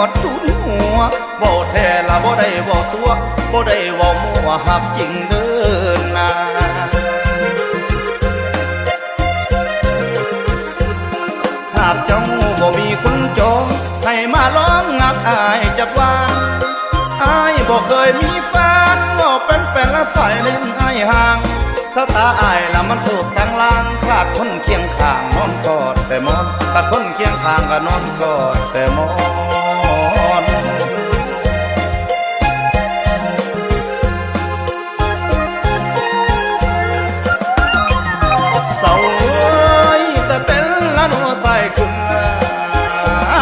ดทุนหัวบ่แท้ละบ่ได้บ่ตัวบ่ได้บ่มัวหักจริงเดินนาหากเจ้าบ่มีคนจองให้มาล้อมงักอายจักว่าอายบ่เคยมีแฟนบ่เป็นแฟนละสายเล่นอายห่างสตาอายละมันสูบตั้งล่างขาดคนเคียงข้างนอนกอดแต่มอนขาดคนเคียงข้างก็นอนกอดแต่มอนเศร้าแต่เป็นละนัวใส่ขึ้น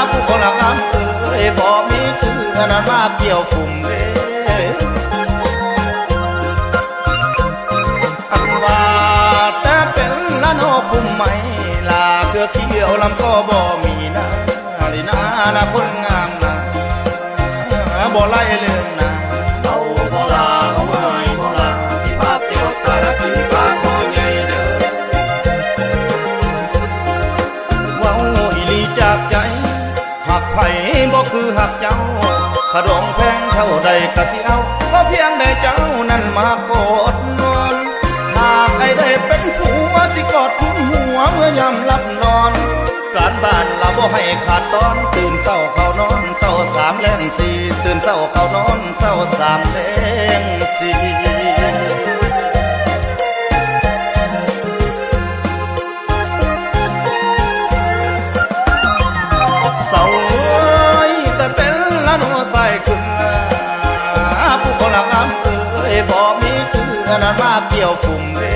ผู้คนละคำบ่มีคืออันนั้นมาเกี่ยวฝุ่มเด้อันว่าแต่เป็นละนอฝุ่มไม่ลาเพื่อเกี่ยวลำก็บ่มีนะลีนานะคนงามนะบ่ไล่เรื่องนะเอาบ่ลาเอาไว้บ่ลาสิพาเที่ยวตาละกินปลาคอใหญ่เด้อเว้าอีหลีจากใจหักไผบ่คือหักเจ้าขะดองแพงเท่าใดกะสิเอาก็เพียงได้เจ้านั้นมากอดนอนหากไอ้ได้เป็นผัวสิกอดทุ่มหัวเมื่อยามหลับนอนการบ้านเราบ่ให้ขาดตอนตื่นเศร้าเข้านอนเศร้าสามแลงสี่ตื่นเศร้าเข้านอนเศร้าสามแลงสี่เศร้าแต่เป็นละนัวใส่ขึ้นผู้คนละคำบ่มีคืออันนั้นมาเกี่ยวฝุ่มเด้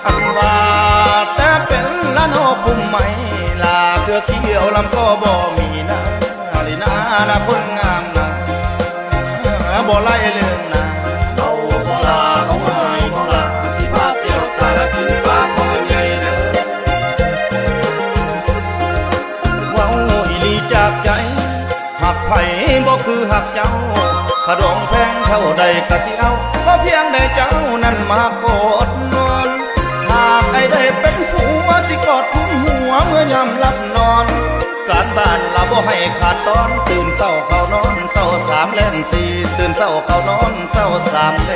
อันว่าแต่เป็นละนัวฝุ่มไม่ลาเพื่อเกี่ยวลำก็บ่มีนะลีนานะคนงามนะบ่ไล่เรื่องนะเอาบ่ลาเอาไว้บ่ลาสิพาเที่ยวตาละกินปลาคอใหญ่เด้อเว้าอีหลีจากใจหักไผบ่คือหักเจ้าขะดองแพงเท่าใดกะสิเอาก็เพียงได้เจ้านั้นมากอดนอนหากไอ้ได้เป็นผัวสิกอดทุ่มหัวเมื่อยามหลับนอนการบ้านเราบ่ให้ขาดตอนตื่นเศร้าเข้านอนเศร้าสามแลงสี่ตื่นเศร้าเข้านอนเศร้าสามแล